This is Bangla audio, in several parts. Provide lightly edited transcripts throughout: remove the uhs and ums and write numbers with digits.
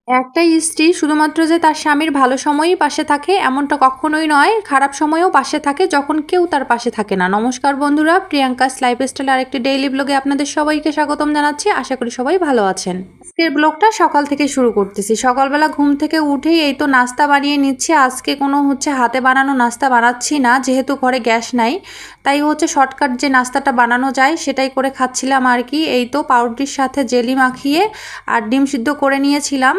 একটা স্ত্রী শুধুমাত্র যে তার স্বামীর ভালো সময়ই পাশে থাকে এমনটা কখনোই নয়, খারাপ সময়েও পাশে থাকে যখন কেউ তার পাশে থাকে না। নমস্কার বন্ধুরা, প্রিয়াঙ্কাস লাইফস্টাইল আর একটি ডেইলি ব্লগে আপনাদের সবাইকে স্বাগতম জানাচ্ছি। আশা করি সবাই ভালো আছেন। আজকের ব্লগটা সকাল থেকে শুরু করতেছি। সকালবেলা ঘুম থেকে উঠেই এই তো নাস্তা বানিয়ে নিচ্ছি। আজকে কোনো হাতে বানানো নাস্তা বানাচ্ছি না, যেহেতু ঘরে গ্যাস নাই, তাই শর্টকাট যে নাস্তাটা বানানো যায় সেটাই করে খাচ্ছিলাম আর কি। এই তো পাউরুটির সাথে জেলি মাখিয়ে আর ডিম সিদ্ধ করে নিয়েছিলাম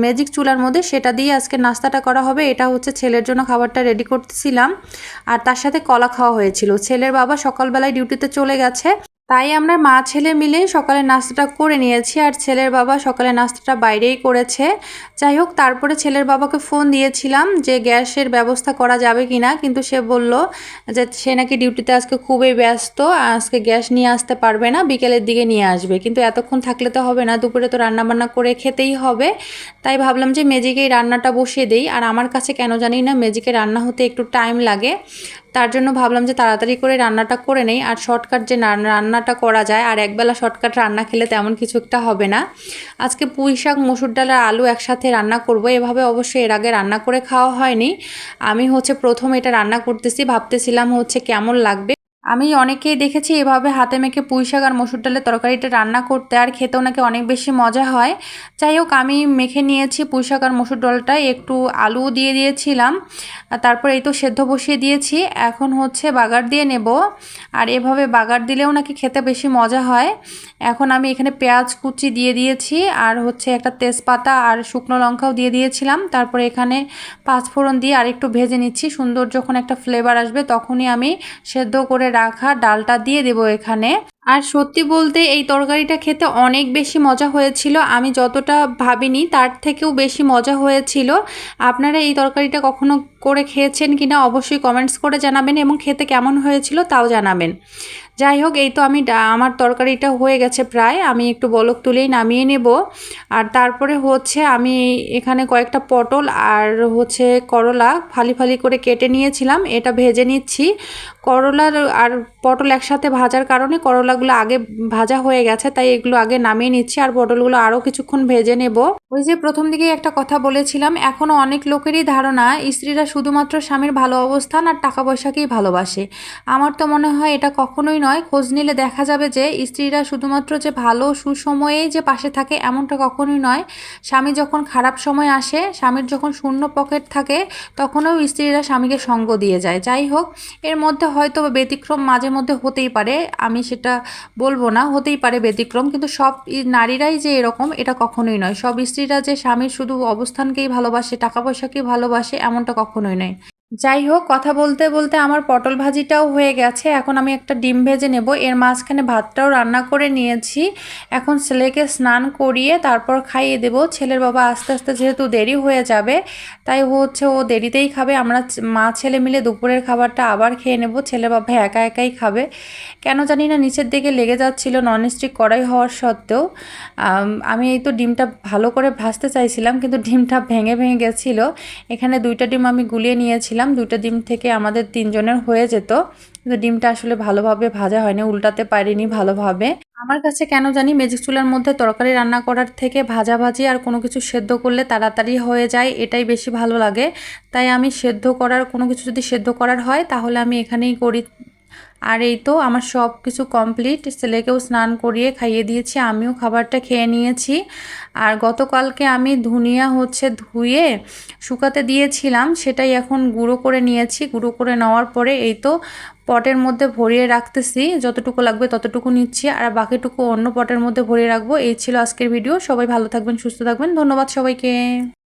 ম্যাজিক চুলার মধ্যে, সেটা দিয়ে আজকে নাস্তাটা করা হবে। এটা ছেলের জন্য খাবারটা রেডি করতেছিলাম, আর তার সাথে কলা খাওয়া হয়েছিল। ছেলের বাবা সকালবেলায় ডিউটিতে চলে গেছে, তাই আমরা মা ছেলে মিলে সকালে নাস্তাটা করে নিয়েছি। আর ছেলের বাবা সকালে নাস্তাটা বাইরেই করেছে। যাই হোক, তারপরে ছেলের বাবাকে ফোন দিয়েছিলাম যে গ্যাসের ব্যবস্থা করা যাবে কিনা, কিন্তু সে বলল যে সে নাকি ডিউটিতে আজকে খুবই ব্যস্ত, আজকে গ্যাস নিয়ে আসতে পারবে না, বিকেলের দিকে নিয়ে আসবে। কিন্তু এতক্ষণ থাকলে তো হবে না, দুপুরে তো রান্নাবান্না করে খেতেই হবে। তাই ভাবলাম যে ম্যাজিকেই রান্নাটা বসিয়ে দেই। আর আমার কাছে কেন জানি না ম্যাজিকে রান্না হতে একটু টাইম লাগে, তার জন্য ভাবলাম যে তাড়াতাড়ি করে রান্নাটা করে নেই। আর শর্টকাট যে রান্নাটা করা যায়, আর একবেলা শর্টকাট রান্না খেলে তেমন কিছু একটা হবে না। আজকে পুঁই শাক, মসুর ডাল আর আলু একসাথে রান্না করব। এভাবে অবশ্যই এর আগে রান্না করে খাওয়া হয়নি। আমি প্রথম এটা রান্না করতেছি, ভাবতেছিলাম কেমন লাগবে। আমি অনেকেই দেখেছি এভাবে হাতে মেখে পুঁই শাক আর মসুর ডালের তরকারিটা রান্না করতে, আর খেতেও নাকি অনেক বেশি মজা হয়। যাই হোক, আমি মেখে নিয়েছি পুঁই শাক আর মসুর ডালটায়, একটু আলুও দিয়ে দিয়েছিলাম। তারপর এই তো সেদ্ধ বসিয়ে দিয়েছি। এখন বাগার দিয়ে নেব। আর এভাবে বাগার দিলেও নাকি খেতে বেশি মজা হয়। এখন আমি এখানে পেঁয়াজ কুচি দিয়ে দিয়েছি, আর একটা তেজপাতা আর শুকনো লঙ্কাও দিয়ে দিয়েছিলাম। তারপরে এখানে পাঁচফোড়ন দিয়ে আরেকটু ভেজে নিচ্ছি। সুন্দর যখন একটা ফ্লেভার আসবে তখনই আমি সেদ্ধ করে রাখা ডালটা দিয়ে দেবো এখানে। আর সত্যি বলতে এই তরকারিটা খেতে অনেক বেশি মজা হয়েছিল। আমি যতটা ভাবিনি তার থেকেও বেশি মজা হয়েছিল। আপনারা এই তরকারিটা কখনো করে খেয়েছেন কিনা অবশ্যই কমেন্টস করে জানাবেন, এবং খেতে কেমন হয়েছিল তাও জানাবেন। যাই হোক, এই তো আমার তরকারিটা হয়ে গেছে প্রায়, আমি একটু বলক তুলেই নামিয়ে নেব। আর তারপরে আমি এখানে কয়েকটা পটল আর করলা ফালি ফালি করে কেটে নিয়েছিলাম, এটা ভেজে নিচ্ছি। করলার আর পটল একসাথে ভাজার কারণে করলাগুলো আগে ভাজা হয়ে গেছে, তাই এগুলো আগে নামিয়ে নিচ্ছি। আর পটলগুলো আরও কিছুক্ষণ ভেজে নেব। ওই যে প্রথম দিকে একটা কথা বলেছিলাম, এখনও অনেক লোকেরই ধারণা স্ত্রীরা শুধুমাত্র স্বামীর ভালো অবস্থান আর টাকা পয়সাকেই ভালোবাসে। আমার তো মনে হয় এটা কখনোই নয়। খোঁজ নিলে দেখা যাবে যে স্ত্রীরা শুধুমাত্র যে ভালো সুসময়েই যে পাশে থাকে এমনটা কখনোই নয়। স্বামী যখন খারাপ সময় আসে, স্বামীর যখন শূন্য পকেট থাকে, তখনও স্ত্রীরা স্বামীকে সঙ্গ দিয়ে যায়। যাই হোক, এর মধ্যে হয়তো ব্যতিক্রম মাঝে মধ্যে হতেই পারে, আমি সেটা বলবো না, হতেই পারে ব্যতিক্রম, কিন্তু সব নারীরাই যে এরকম এটা কখনোই নয়। সব স্ত্রীরা যে স্বামীর শুধু অবস্থানকেই ভালোবাসে, টাকা পয়সাকেই ভালোবাসে এমনটা কখনোই নয়। যাই হোক, কথা বলতে বলতে আমার পটল ভাজিটাও হয়ে গেছে। এখন আমি একটা ডিম ভেজে নেব। এর মাঝখানে ভাতটাও রান্না করে নিয়েছি। এখন ছেলেকে স্নান করিয়ে তারপর খাইয়ে দেব। ছেলের বাবা আস্তে আস্তে যেহেতু দেরি হয়ে যাবে, তাই ও দেরিতেই খাবে। আমরা মা ছেলে মিলে দুপুরের খাবারটা আবার খেয়ে নেব। ছেলের বাবা একা একাই খাবে। কেন জানি না নিচের দিকে লেগে যাচ্ছিল ননস্টিক কড়াই হওয়ার সত্ত্বেও। আমি এই তো ডিমটা ভালো করে ভাজতে চাইছিলাম, কিন্তু ডিমটা ভেঙে ভেঙে গেছিলো। এখানে 2টা ডিম আমি গুলিয়ে নিয়েছিলাম, 2টা ডিম থেকে আমাদের 3 জনের হয়ে যেত, কিন্তু ডিমটা আসলে ভালোভাবে ভাজা হয়নি, উল্টাতে পারিনি ভালোভাবে। আমার কাছে কেন জানি ম্যাজিক চুলার মধ্যে তরকারি রান্না করার থেকে ভাজাভাজি আর কোনো কিছু সেদ্ধ করলে তাড়াতাড়ি হয়ে যায়, এটাই বেশি ভালো লাগে। তাই আমি কোনো কিছু যদি সেদ্ধ করার হয় তাহলে আমি এখানেই করি। আর এই তো আমার সব কিছু কমপ্লিট। ছেলেকেও স্নান করিয়ে খাইয়ে দিয়েছি, আমিও খাবারটা খেয়ে নিয়েছি। আর গতকালকে আমি ধনিয়া ধুয়ে শুকাতে দিয়েছিলাম, সেটাই এখন গুঁড়ো করে নিয়েছি। গুঁড়ো করে নেওয়ার পরে এই তো পটের মধ্যে ভরিয়ে রাখতেছি, যতটুকু লাগবে ততটুকু নিচ্ছি, আর বাকিটুকু অন্য পটের মধ্যে ভরিয়ে রাখবো। এই ছিল আজকের ভিডিও। সবাই ভালো থাকবেন, সুস্থ থাকবেন। ধন্যবাদ সবাইকে।